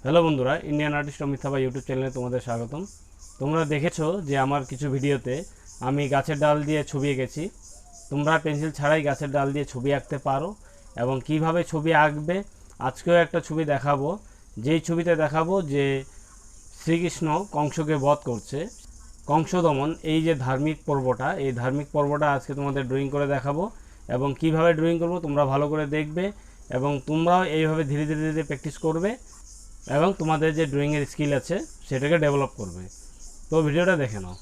Hello বন্ধুরা, Indian artist Amitabh YouTube চ্যানেলে তোমাদের স্বাগতম। তোমরা দেখেছো যে আমার কিছু ভিডিওতে আমি গাছের ডাল দিয়ে ছবি এঁকেছি। তোমরা পেন্সিল ছাড়াই গাছের ডাল দিয়ে ছবি আঁকতে পারো এবং কিভাবে ছবি আঁকবে আজকেও একটা ছবি দেখাবো। যেই ছবিতে দেখাবো যে শ্রীকৃষ্ণ কংসকে বধ করছে, কংস দমন, এই যে ধার্মিক পর্বটা, এই ধার্মিক পর্বটা আজকে তোমাদের ড্রয়িং করে দেখাবো এবং কিভাবে ড্রয়িং করব তোমরা ভালো করে দেখবে এবং তোমরাও এইভাবে ধীরে ধীরে ধীরে প্র্যাকটিস করবে এবং তোমাদের যে ড্রয়িংয়ের স্কিল আছে সেটাকে ডেভেলপ করবে। তো ভিডিওটা দেখে নাও।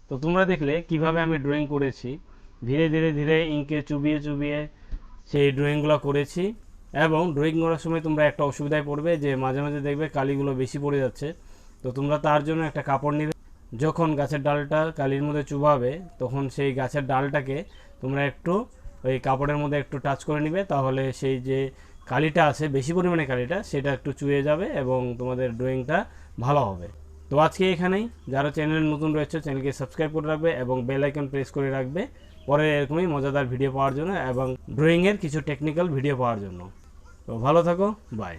তো তোমরা দেখলে কিভাবে আমি ড্রয়িং করেছি। ধীরে ধীরে ধীরে ইঙ্কে চুবিয়ে চুবিয়ে সেই ড্রয়িংগুলো করেছি। এবং ড্রয়িং করার সময় তোমরা একটা অসুবিধায় পড়বে যে মাঝে মাঝে দেখবে কালিগুলো বেশি পড়ে যাচ্ছে। তো তোমরা তার জন্য একটা কাপড় নিবে, যখন গাছের ডালটা কালির মধ্যে চুবাবে তখন সেই গাছের ডালটাকে তোমরা একটু ওই কাপড়ের মধ্যে একটু টাচ করে নিবে, তাহলে সেই যে কালিটা আছে বেশি পরিমাণে কালিটা সেটা একটু চুয়ে যাবে এবং তোমাদের ড্রয়িংটা ভালো হবে। তো আজকে এখানেই, যারা চ্যানেল নতুন রয়েছে চ্যানেলকে সাবস্ক্রাইব করে রাখবে এবং বেল আইকন প্রেস করে রাখবে পরে এরকমই মজাদার ভিডিও পাওয়ার জন্য এবং ড্রয়িংয়ের কিছু টেকনিক্যাল ভিডিও পাওয়ার জন্য। তো ভালো থাকো, বাই।